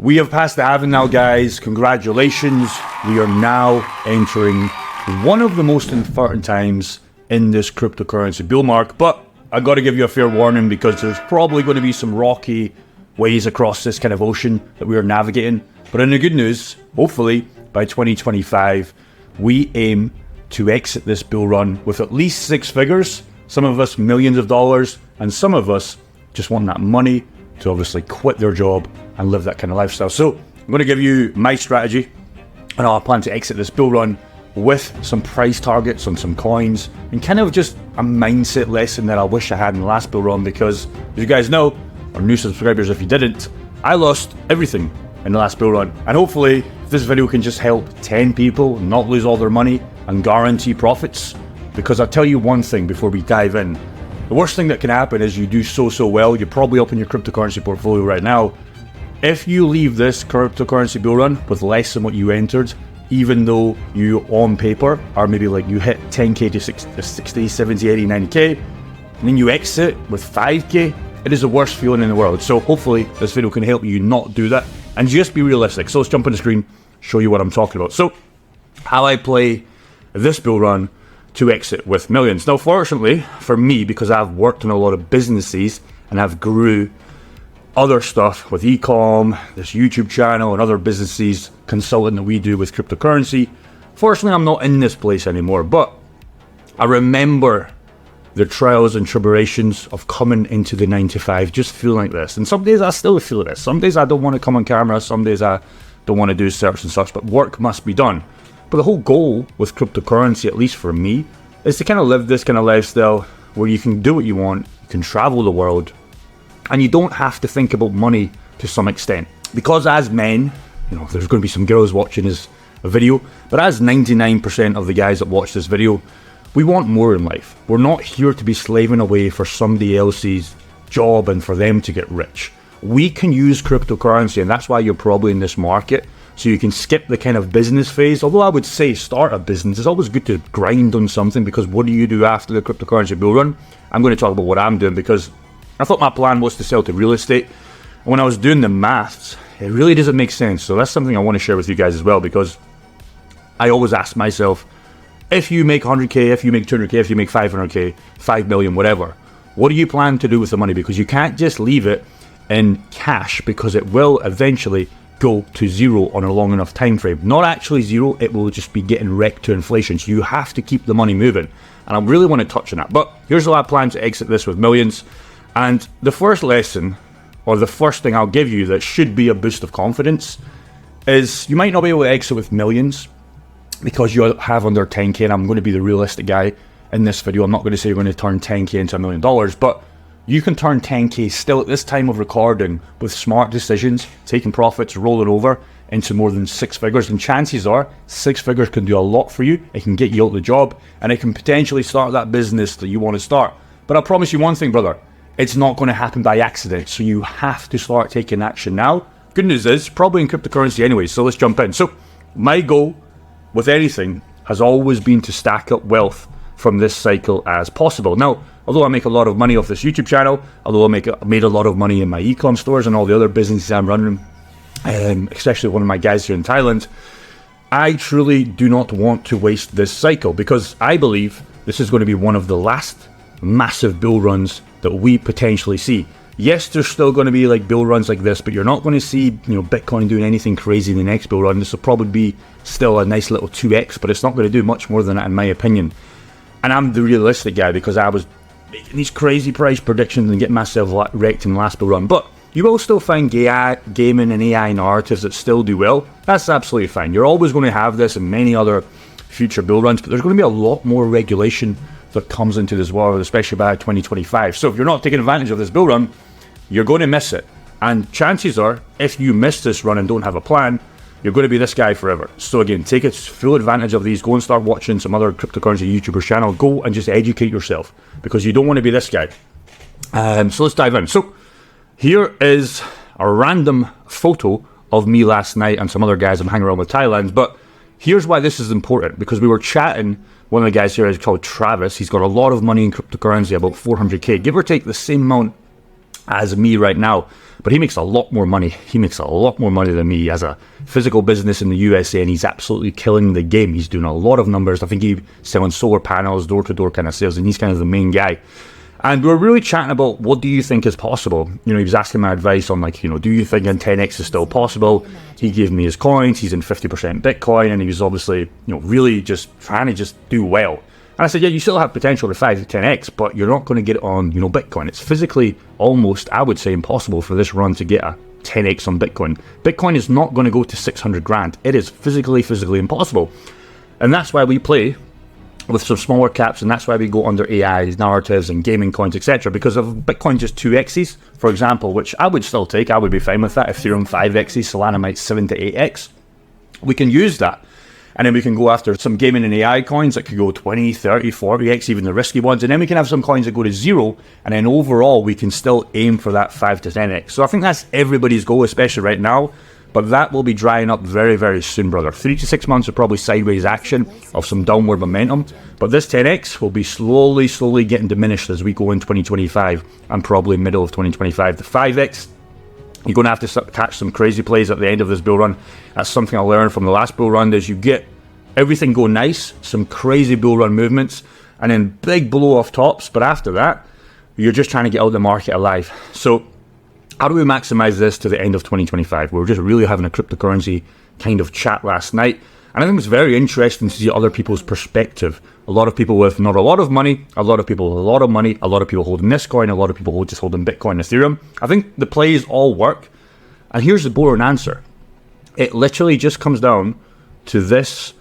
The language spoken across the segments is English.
We have passed the halving now, guys. Congratulations. We are now entering one of the most uncertain times in this cryptocurrency bull market. But I got to give you a fair warning because there's probably going to be some rocky ways across this kind of ocean that we are navigating. But in the good news, hopefully by 2025, we aim to exit this bull run with at least six figures. Some of us millions of dollars, and some of us just want that money to obviously quit their job and live that kind of lifestyle. So I'm going to give you my strategy and how I plan to exit this bull run with some price targets on some coins and kind of just a mindset lesson that I wish I had in the last bull run, because as you guys know, or new subscribers if you didn't, I lost everything in the last bull run. And hopefully this video can just help 10 people not lose all their money and guarantee profits. Because I'll tell you one thing before we dive in. The worst thing that can happen is you do so well. You're probably up in your cryptocurrency portfolio right now. If you leave this cryptocurrency bull run with less than what you entered, even though you on paper are maybe like you hit 10k to 60, 70, 80, 90k, and then you exit with 5k, it is the worst feeling in the world. So hopefully this video can help you not do that and just be realistic. So let's jump on the screen, show you what I'm talking about. So how I play this bull run to exit with millions. Now, fortunately for me, because I've worked on a lot of businesses and I've grew other stuff with ecom, this YouTube channel and other businesses, consulting that we do with cryptocurrency. Fortunately, I'm not in this place anymore, but I remember the trials and tribulations of coming into the 9 to 5, just feeling like this. And some days I still feel this. Some days I don't want to come on camera. Some days I don't want to do search and such, but work must be done. But the whole goal with cryptocurrency, at least for me, is to kind of live this kind of lifestyle where you can do what you want, you can travel the world, and you don't have to think about money to some extent. Because as men, you know, there's going to be some girls watching this video, but as 99% of the guys that watch this video, we want more in life. We're not here to be slaving away for somebody else's job and for them to get rich. We can use cryptocurrency, and that's why you're probably in this market. So you can skip the kind of business phase. Although I would say start a business. It's always good to grind on something, because what do you do after the cryptocurrency bull run? I'm going to talk about what I'm doing, because I thought my plan was to sell to real estate. And when I was doing the maths, it really doesn't make sense. So that's something I want to share with you guys as well, because I always ask myself, if you make 100k, if you make 200k, if you make 500k, 5 million, whatever, what do you plan to do with the money? Because you can't just leave it in cash, because it will eventually go to zero on a long enough time frame. Not actually zero, it will just be getting wrecked to inflation. So you have to keep the money moving. And I really want to touch on that. But here's how I plan to exit this with millions. And the first lesson, or the first thing I'll give you that should be a boost of confidence, is you might not be able to exit with millions because you have under 10k, and I'm going to be the realistic guy in this video. I'm not going to say you're going to turn 10k into $1 million, but you can turn 10k still at this time of recording with smart decisions, taking profits, rolling over into more than six figures. And chances are, six figures can do a lot for you. It can get you out of the job, and it can potentially start that business that you want to start. But I promise you one thing, brother, it's not going to happen by accident. So you have to start taking action now. Good news is, probably in cryptocurrency anyway, so let's jump in. So my goal with anything has always been to stack up wealth from this cycle as possible. Now, although I make a lot of money off this YouTube channel, although I made a lot of money in my ecom stores and all the other businesses I'm running, especially one of my guys here in Thailand, I truly do not want to waste this cycle, because I believe this is going to be one of the last massive bull runs that we potentially see. Yes, there's still going to be like bull runs like this, but you're not going to see, you know, Bitcoin doing anything crazy in the next bull run. This will probably be still a nice little 2x, but it's not going to do much more than that in my opinion. And I'm the realistic guy, because I was making these crazy price predictions and getting myself wrecked in the last bull run. But you will still find gaming and AI narratives that still do well. That's absolutely fine. You're always going to have this and many other future bull runs, but there's going to be a lot more regulation that comes into this world, especially by 2025. So if you're not taking advantage of this bull run, you're going to miss it. And chances are, if you miss this run and don't have a plan, you're going to be this guy forever. So again, take full advantage of these. Go and start watching some other cryptocurrency YouTubers channel. Go and just educate yourself, because you don't want to be this guy. So let's dive in. So here is a random photo of me last night and some other guys I'm hanging around with Thailand. But here's why this is important, because we were chatting. One of the guys here is called Travis. He's got a lot of money in cryptocurrency, about 400k, give or take the same amount as me right now. but he makes a lot more money. He makes a lot more money than me. He has a physical business in the USA, and he's absolutely killing the game. He's doing a lot of numbers. I think he's selling solar panels, door-to-door kind of sales, and he's kind of the main guy. And we're really chatting about, what do you think is possible? You know, he was asking my advice on, like, you know, do you think in 10x is still possible? He gave me his coins. He's in 50% Bitcoin, and he was obviously, you know, really just trying to just do well. And I said, yeah, you still have potential to 5 to 10x, but you're not going to get it on, you know, Bitcoin. It's physically almost, I would say, impossible for this run to get a 10x on Bitcoin. Bitcoin is not going to go to 600 grand. It is physically impossible. And that's why we play with some smaller caps, and that's why we go under AIs, narratives, and gaming coins, etc. Because of Bitcoin just 2x's, for example, which I would still take. I would be fine with that. Ethereum 5x's, Solana might 7 to 8x. We can use that, and then we can go after some gaming and AI coins that could go 20, 30, 40x, even the risky ones, and then we can have some coins that go to 0, and then overall we can still aim for that 5 to 10x. So I think that's everybody's goal, especially right now. But that will be drying up very soon, brother. 3 to 6 months of probably sideways action of some downward momentum. But this 10x will be slowly getting diminished as we go in 2025 and probably middle of 2025. The 5x, you're going to have to catch some crazy plays at the end of this bull run. That's something I learned from the last bull run, is you get everything go nice, some crazy bull run movements, and then big blow off tops. But after that, you're just trying to get out of the market alive. So how do we maximize this to the end of 2025? We were just really having a cryptocurrency kind of chat last night, and I think it's very interesting to see other people's perspective. A lot of people with not a lot of money, a lot of people with a lot of money, a lot of people holding this coin, a lot of people just holding Bitcoin, Ethereum. I think the plays all work, and here's the boring answer. It literally just comes down to this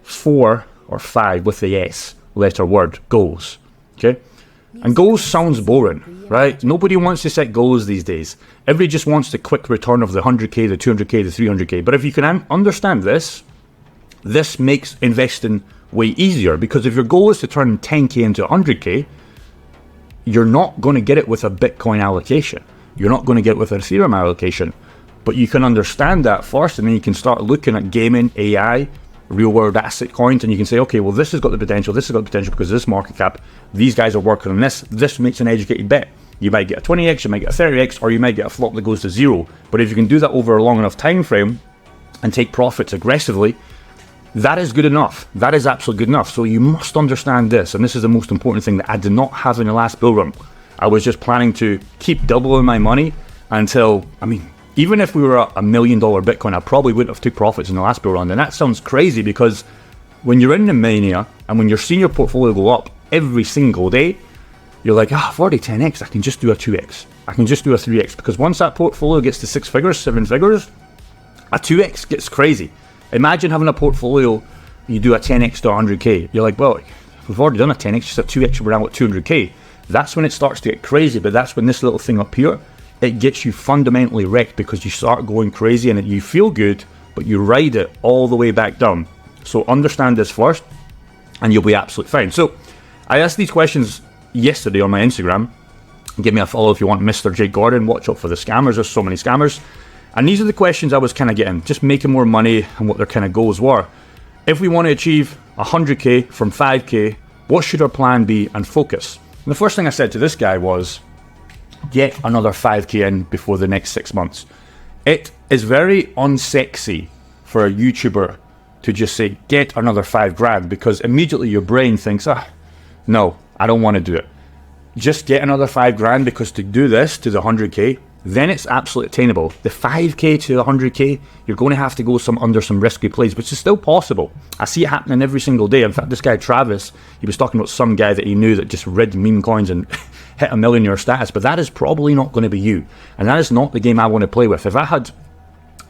4 or 5 with the S letter word, goals. Okay? And goals sounds boring, right? Nobody wants to set goals these days. Everybody just wants the quick return of the 100k, the 200k, the 300k. But if you can understand this, this makes investing way easier, because if your goal is to turn 10k into 100k, you're not going to get it with a Bitcoin allocation. You're not going to get it with an Ethereum allocation. But you can understand that first, and then you can start looking at gaming, AI, real world asset coins, and you can say, okay, well, this has got the potential, this has got the potential because of this market cap, these guys are working on this makes an educated bet. You might get a 20x, you might get a 30x, or you might get a flop that goes to 0. But if you can do that over a long enough time frame and take profits aggressively, that is good enough. That is absolutely good enough. So you must understand this, and this is the most important thing that I did not have in the last bull run. I was just planning to keep doubling my money until, even if we were at $1 million Bitcoin, I probably wouldn't have took profits in the last bull run. And that sounds crazy, because when you're in the mania and when you're seeing your portfolio go up every single day, you're like, I've already 10x, I can just do a 2x. I can just do a 3x. Because once that portfolio gets to 6 figures, 7 figures, a 2x gets crazy. Imagine having a portfolio, you do a 10x to 100k. You're like, well, we've already done a 10x, just a 2x, we're now at 200k. That's when it starts to get crazy, but that's when this little thing up here, it gets you fundamentally wrecked, because you start going crazy and you feel good, but you ride it all the way back down. So understand this first, and you'll be absolutely fine. So I asked these questions yesterday on my Instagram. Give me a follow if you want, Mr. J Gordon. Watch out for the scammers. There's so many scammers. And these are the questions I was kind of getting, just making more money and what their kind of goals were. If we want to achieve 100k from 5k, what should our plan be and focus? And the first thing I said to this guy was, get another 5k in before the next 6 months. It is very unsexy for a YouTuber to just say, get another 5 grand, because immediately your brain thinks, no, I don't want to do it. Just get another 5 grand, because to do this to the 100k, then it's absolutely attainable. The 5k to the 100k, you're going to have to go under some risky plays, which is still possible. I see it happening every single day. In fact, this guy Travis, he was talking about some guy that he knew that just rid meme coins and hit $1 million status, but that is probably not going to be you, and that is not the game I want to play with. If I had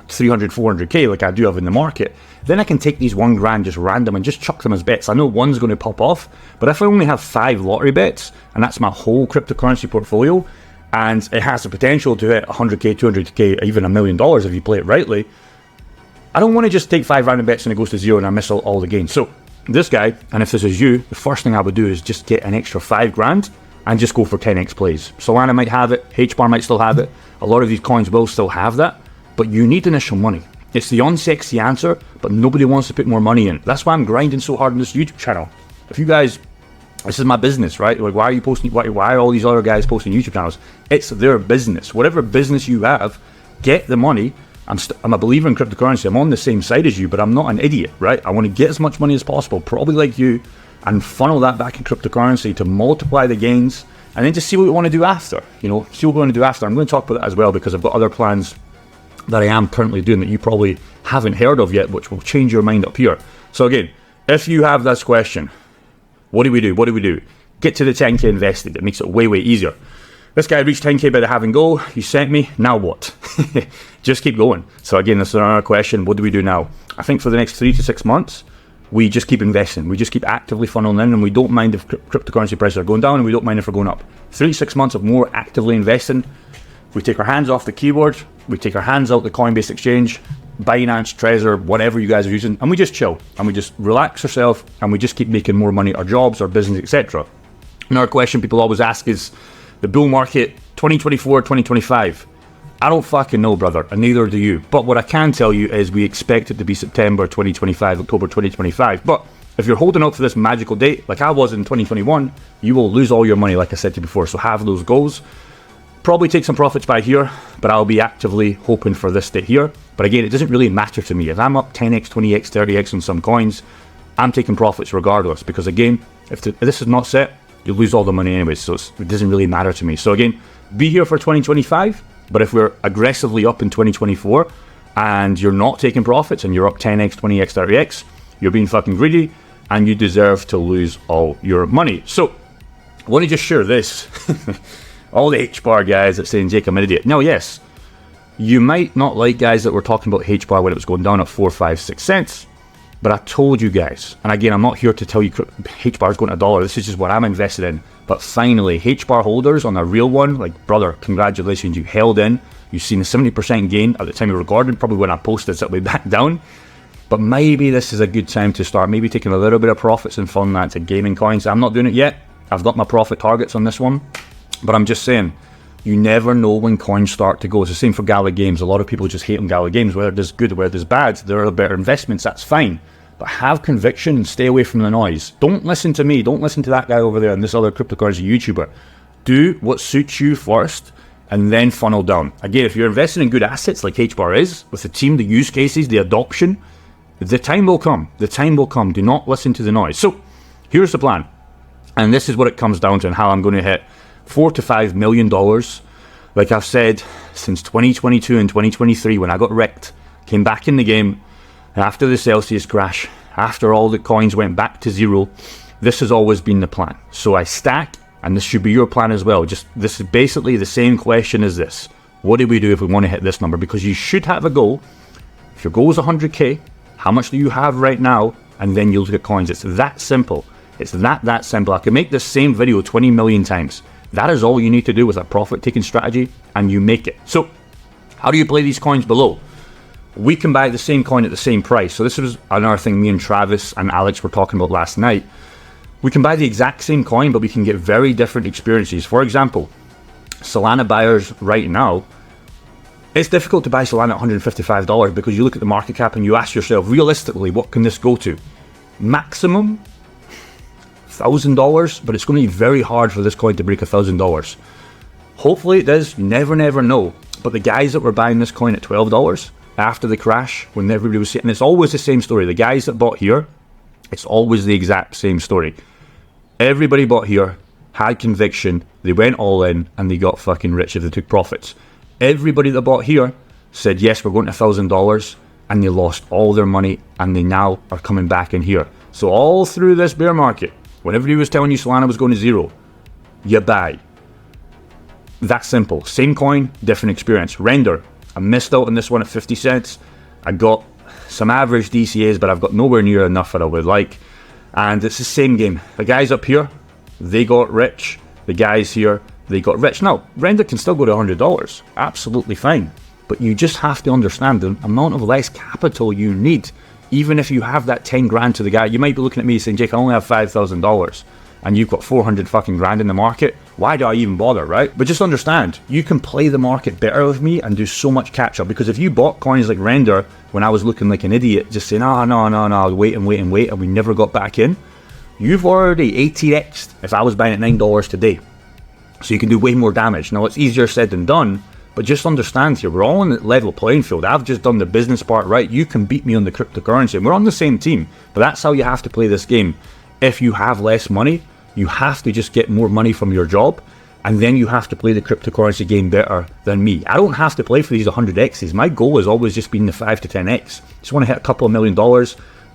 300, 400k like I do have in the market, then I can take these 1 grand just random and just chuck them as bets. I know one's going to pop off, but if I only have 5 lottery bets, and that's my whole cryptocurrency portfolio, and it has the potential to hit 100k, 200k, even $1 million if you play it rightly, I don't want to just take 5 random bets and it goes to 0 and I miss all the gains. So this guy, and if this is you, the first thing I would do is just get an extra 5 grand and just go for 10x plays. Solana might have it, HBAR might still have it, a lot of these coins will still have that, but you need initial money. It's the unsexy answer, but nobody wants to put more money in. That's why I'm grinding so hard on this YouTube channel. If you guys This is my business, right? Like, why are you posting? Why are all these other guys posting YouTube channels? It's their business. Whatever business you have, get the money. I'm a believer in cryptocurrency. I'm on the same side as you, but I'm not an idiot, right? I want to get as much money as possible, probably like you, and funnel that back in cryptocurrency to multiply the gains, and then just see what we want to do after. You know, see what we want to do after. I'm going to talk about that as well, because I've got other plans that I am currently doing that you probably haven't heard of yet, which will change your mind up here. So again, if you have this question, what do we do? What do we do? Get to the 10k invested. It makes it way, way easier. This guy reached 10k by the have and go. He sent me. Now what? Just keep going. So again, this is another question. What do we do now? I think for the next 3 to 6 months, we just keep investing. We just keep actively funneling in, and we don't mind if cryptocurrency prices are going down, and we don't mind if they're going up. 3 to 6 months of more actively investing. We take our hands off the keyboard. We take our hands out the Coinbase exchange, Binance, Trezor, whatever you guys are using, and we just chill, and we just relax ourselves, and we just keep making more money at our jobs, our business, etc. Another question people always ask is the bull market 2024, 2025. I don't fucking know, brother, and neither do you. But what I can tell you is we expect it to be September 2025, October 2025. But if you're holding out for this magical date, like I was in 2021, you will lose all your money, like I said to you before. So have those goals. Probably take some profits by here, but I'll be actively hoping for this date here. But again, it doesn't really matter to me. If I'm up 10x, 20x, 30x on some coins, I'm taking profits regardless. Because again, if this is not set, you lose all the money anyways. So it doesn't really matter to me. So again, be here for 2025. But if we're aggressively up in 2024 and you're not taking profits and you're up 10x, 20x, 30x, you're being fucking greedy and you deserve to lose all your money. So I want to just share this. All the H-bar guys that saying, Jake, I'm an idiot. Now, yes, you might not like guys that were talking about H-bar when it was going down at 4, 5, 6 cents. But I told you guys, and again, I'm not here to tell you H-bar is going to $1. This is just what I'm invested in. But finally, H-bar holders on a real one, like, brother, congratulations, you held in. You've seen a 70% gain at the time you recorded, probably when I posted it's way back down. But maybe this is a good time to start maybe taking a little bit of profits and funneling that to gaming coins. I'm not doing it yet. I've got my profit targets on this one. But I'm just saying, you never know when coins start to go. It's the same for Gala Games. A lot of people just hate on Gala Games. Whether there's good or whether there's bad, there are better investments, that's fine. But have conviction and stay away from the noise. Don't listen to me. Don't listen to that guy over there and this other cryptocurrency YouTuber. Do what suits you first and then funnel down. Again, if you're investing in good assets like HBAR is, with the team, the use cases, the adoption, the time will come. The time will come. Do not listen to the noise. So here's the plan. And this is what it comes down to and how I'm going to hit $4 to $5 million. Like I've said, since 2022 and 2023 when I got wrecked, came back in the game after the Celsius crash, after all the coins went back to zero. This has always been the plan. So I stack, and this should be your plan as well. Just this is basically the same question as this. What do we do if we want to hit this number? Because you should have a goal. If your goal is 100k, how much do you have right now? And then you look at coins. It's that simple. It's that simple. I could make this same video 20 million times. That is all you need to do with a profit-taking strategy, and you make it. So how do you play these coins below? We can buy the same coin at the same price. So this was another thing me and Travis and Alex were talking about last night. We can buy the exact same coin, but we can get very different experiences. For example, Solana buyers right now, it's difficult to buy Solana at $155 because you look at the market cap and you ask yourself, realistically, what can this go to? Maximum $1,000, but it's going to be very hard for this coin to break $1,000. Hopefully it does. You never know. But the guys that were buying this coin at $12 after the crash, when everybody was sitting, it's always the same story. The guys that bought here, it's always the exact same story. Everybody bought here, had conviction, they went all in, and they got fucking rich if they took profits. Everybody that bought here said, yes, we're going to $1,000, and they lost all their money, and they now are coming back in here. So all through this bear market, when everybody was telling you Solana was going to zero, you buy. That simple. Same coin, different experience. Render. I missed out on this one at 50 cents. I got some average DCAs, but I've got nowhere near enough that I would like. And it's the same game. The guys up here, they got rich. The guys here, they got rich. Now, Render can still go to $100. Absolutely fine. But you just have to understand the amount of less capital you need. Even if you have that 10 grand to the guy, you might be looking at me saying, Jake, I only have $5,000. And you've got 400 fucking grand in the market. Why do I even bother, right? But just understand, you can play the market better with me and do so much catch up. Because if you bought coins like Render when I was looking like an idiot, just saying, no, I'll wait, and we never got back in. you've already 80x'd if I was buying at $9 today. So you can do way more damage. Now, it's easier said than done, but just understand here, we're all on the level playing field. I've just done the business part right. You can beat me on the cryptocurrency, and we're on the same team. But that's how you have to play this game. If you have less money, you have to just get more money from your job, and then you have to play the cryptocurrency game better than me. I don't have to play for these 100x's. My goal has always just been the 5 to 10x. Just want to hit a couple of $1 million,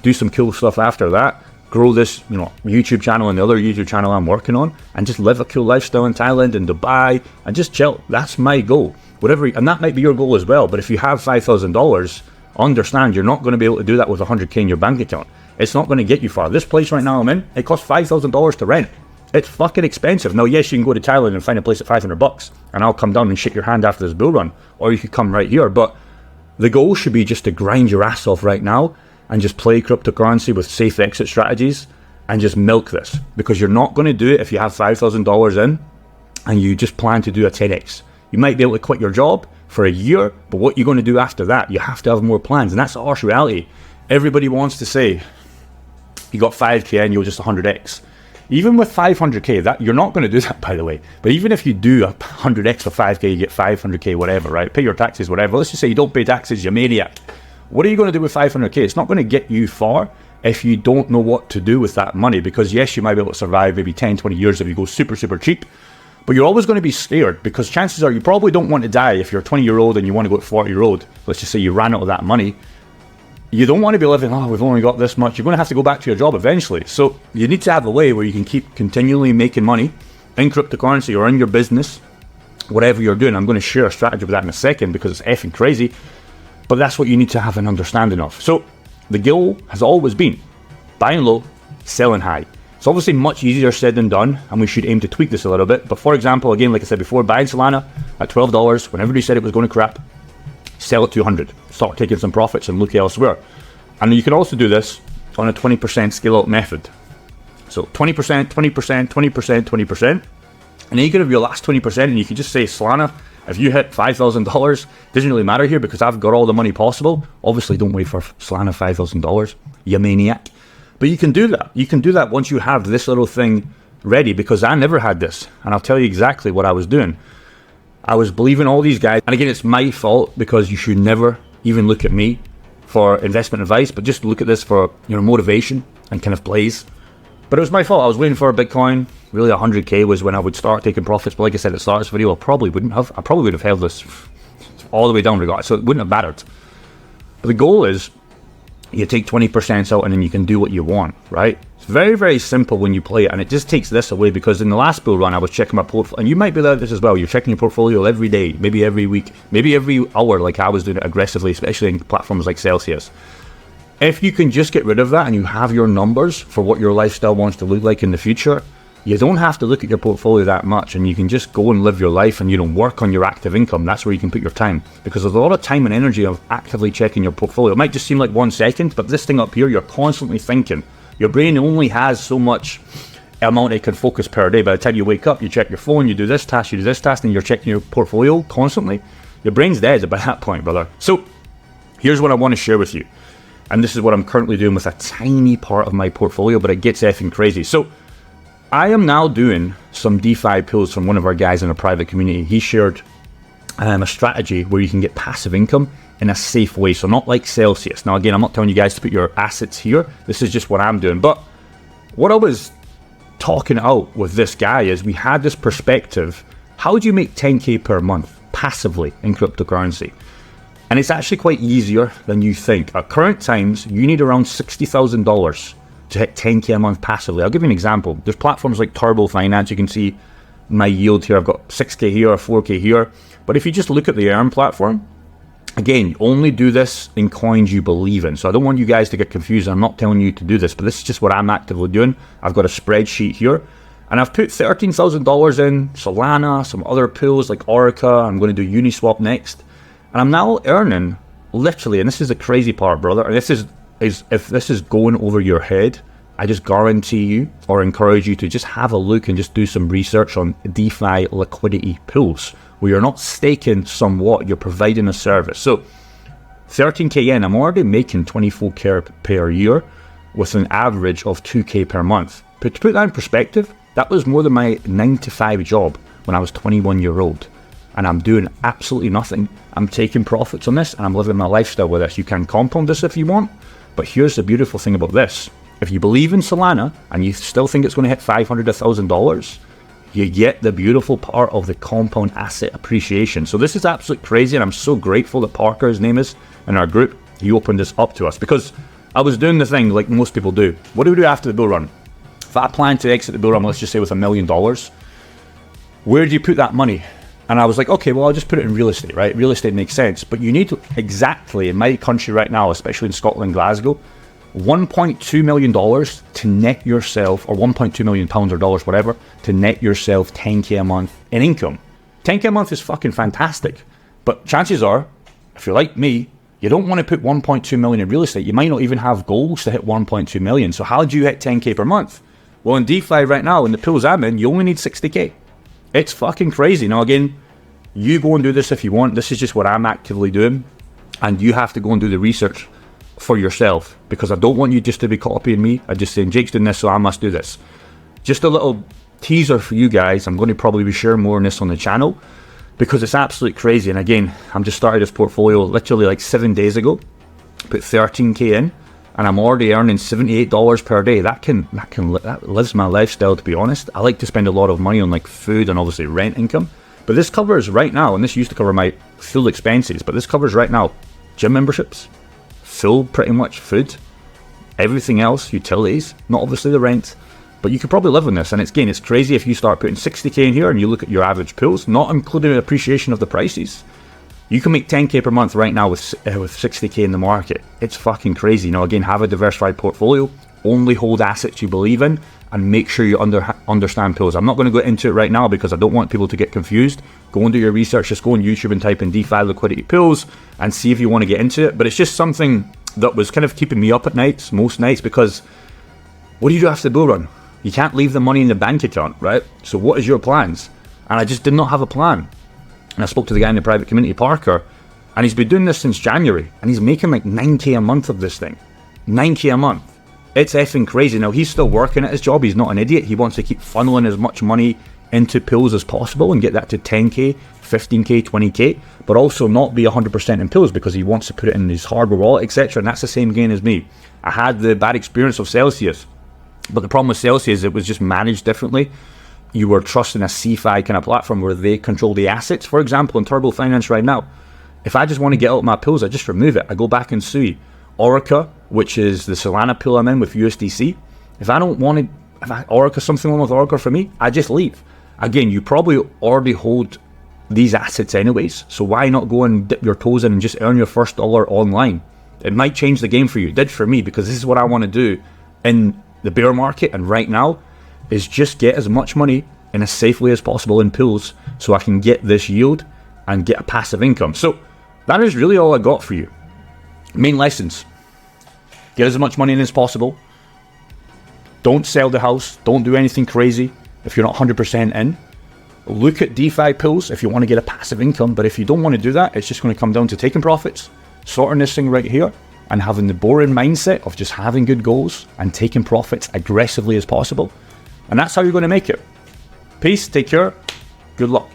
do some cool stuff after that, grow this, YouTube channel and the other YouTube channel I'm working on, and just live a cool lifestyle in Thailand and Dubai and just chill. That's my goal. Whatever, and that might be your goal as well. But if you have $5,000, understand you're not going to be able to do that with $100K in your bank account. It's not going to get you far. This place right now I'm in, it costs $5,000 to rent. It's fucking expensive. Now, yes, you can go to Thailand and find a place at $500, and I'll come down and shake your hand after this bull run, or you could come right here. But the goal should be just to grind your ass off right now and just play cryptocurrency with safe exit strategies and just milk this, because you're not going to do it if you have $5,000 in and you just plan to do a 10x. You might be able to quit your job for a year, but what you're going to do after that, you have to have more plans, and that's the harsh reality. Everybody wants to say you got 5K and you're just 100x. Even with 500K, that you're not going to do that, by the way. But even if you do a 100x for 5K, you get 500K, whatever, right? Pay your taxes, whatever. Let's just say you don't pay taxes, you maniac. What are you going to do with 500K? It's not going to get you far if you don't know what to do with that money. Because yes, you might be able to survive maybe 10, 20 years if you go super, super cheap. But you're always going to be scared, because chances are you probably don't want to die if you're a 20-year-old and you want to go to 40-year-old. Let's just say you ran out of that money. You don't want to be living, we've only got this much. You're going to have to go back to your job eventually. So you need to have a way where you can keep continually making money in cryptocurrency or in your business, whatever you're doing. I'm going to share a strategy with that in a second because it's effing crazy. But that's what you need to have an understanding of. So the goal has always been buying low, selling high. It's obviously much easier said than done, and we should aim to tweak this a little bit. But for example, again, like I said before, buying Solana at $12 when everybody said it was going to crap, sell it to 100, start taking some profits and look elsewhere. And you can also do this on a 20% scale out method. So 20%, 20%, 20%, 20%. And then you can have your last 20% and you can just say, Solana, if you hit $5,000, doesn't really matter here because I've got all the money possible. Obviously, don't wait for Solana $5,000, you maniac. But you can do that. You can do that once you have this little thing ready, because I never had this. And I'll tell you exactly what I was doing. I was believing all these guys, and again, it's my fault because you should never even look at me for investment advice, but just look at this for motivation and kind of plays. But it was my fault. I was waiting for a Bitcoin. Really, 100K was when I would start taking profits. But like I said at the start of this video, I probably would have held this all the way down regardless, so it wouldn't have mattered. But the goal is you take 20% out and then you can do what you want, right? It's very, very simple when you play it, and it just takes this away, because in the last bull run I was checking my portfolio, and you might be like this as well. You're checking your portfolio every day, maybe every week, maybe every hour, like I was doing it aggressively, especially in platforms like Celsius. If you can just get rid of that and you have your numbers for what your lifestyle wants to look like in the future, you don't have to look at your portfolio that much, and you can just go and live your life and work on your active income. That's where you can put your time, because there's a lot of time and energy of actively checking your portfolio. It might just seem like 1 second, but this thing up here, you're constantly thinking. Your brain only has so much amount it can focus per day. By the time you wake up, you check your phone, you do this task, and you're checking your portfolio constantly. Your brain's dead by that point, brother. So here's what I want to share with you, and this is what I'm currently doing with a tiny part of my portfolio, but it gets effing crazy. So I am now doing some DeFi pools from one of our guys in a private community. He shared a strategy where you can get passive income in a safe way, so not like Celsius. Now again, I'm not telling you guys to put your assets here. This is just what I'm doing. But what I was talking out with this guy is we had this perspective. How do you make 10K per month passively in cryptocurrency? And it's actually quite easier than you think. At current times, you need around $60,000 to hit 10K a month passively. I'll give you an example. There's platforms like Turbo Finance. You can see my yield here. I've got 6K here or 4K here. But if you just look at the Earn platform, again, you only do this in coins you believe in. So I don't want you guys to get confused. I'm not telling you to do this, but this is just what I'm actively doing. I've got a spreadsheet here, and I've put $13,000 in Solana, some other pools like Orica. I'm going to do Uniswap next. And I'm now earning, literally, and this is the crazy part, brother, and this is if this is going over your head, I just guarantee you or encourage you to just have a look and just do some research on DeFi liquidity pools, where you're not staking somewhat, you're providing a service. So 13K in, I'm already making 24K per year with an average of 2K per month. But to put that in perspective, that was more than my 9-to-5 job when I was 21-year-old. And I'm doing absolutely nothing. I'm taking profits on this and I'm living my lifestyle with this. You can compound this if you want, but here's the beautiful thing about this. If you believe in Solana and you still think it's going to hit $500, $1,000, you get the beautiful part of the compound asset appreciation. So this is absolutely crazy, and I'm so grateful that Parker, his name is, in our group, he opened this up to us, because I was doing the thing like most people do. What do we do after the bull run? If I plan to exit the bull run, let's just say with $1 million, where do you put that money? And I was like, okay, well, I'll just put it in real estate, right? Real estate makes sense, but you need to, exactly in my country right now, especially in Scotland, Glasgow, $1.2 million to net yourself, or 1.2 million pounds or dollars, whatever, to net yourself 10k a month in income. 10k a month is fucking fantastic. But chances are, if you're like me, you don't want to put 1.2 million in real estate. You might not even have goals to hit 1.2 million. So how do you hit 10k per month? Well, in DeFi right now, in the pools I'm in, you only need 60k. It's fucking crazy. Now again, you go and do this if you want. This is just what I'm actively doing. And you have to go and do the research for yourself, because I don't want you just to be copying me. I just saying Jake's doing this, so I must do this. Just a little teaser for you guys. I'm going to probably be sharing more on this on the channel, because it's absolutely crazy. And again, I'm just started this portfolio literally like 7 days ago. Put 13k in, and I'm already earning $78 per day. That lives my lifestyle, to be honest. I like to spend a lot of money on like food and obviously rent income, but this covers right now, and this used to cover my full expenses, but this covers right now gym memberships, full pretty much food, everything else, utilities, not obviously the rent, but you could probably live on this. And it's crazy if you start putting 60k in here and you look at your average pools, not including the appreciation of the prices, you can make 10k per month right now with 60k in the market. It's fucking crazy. Now again, have a diversified portfolio, only hold assets you believe in, and make sure you understand pools. I'm not going to go into it right now because I don't want people to get confused. Go and do your research. Just go on YouTube and type in DeFi liquidity pools and see if you want to get into it. But it's just something that was kind of keeping me up at nights, most nights, because what do you do after the bull run? You can't leave the money in the bank account, right? So what is your plans? And I just did not have a plan. And I spoke to the guy in the private community, Parker, and he's been doing this since January, and he's making like 9k a month of this thing. 9k a month. It's effing crazy. Now, he's still working at his job. He's not an idiot. He wants to keep funneling as much money into pools as possible and get that to 10k, 15k, 20k, but also not be 100% in pools, because he wants to put it in his hardware wallet, etc. And that's the same gain as me. I had the bad experience of Celsius, but the problem with Celsius, it was just managed differently. You were trusting a CeFi kind of platform where they control the assets. For example, in Turbo Finance right now, if I just want to get out my pools, I just remove it. I go back and sue Orica, which is the Solana pool I'm in with USDC. If I don't want to, if Orica, something wrong with Orica for me, I just leave. Again, you probably already hold these assets anyways, so why not go and dip your toes in and just earn your first dollar online? It might change the game for you. It did for me, because this is what I want to do in the bear market, and right now is just get as much money in as safely as possible in pools so I can get this yield and get a passive income. So that is really all I got for you. Main lessons: get as much money in as possible. Don't sell the house. Don't do anything crazy if you're not 100% in. Look at DeFi pools if you want to get a passive income, but if you don't want to do that, it's just going to come down to taking profits, sorting this thing right here, and having the boring mindset of just having good goals and taking profits aggressively as possible. And that's how you're going to make it. Peace, take care, good luck.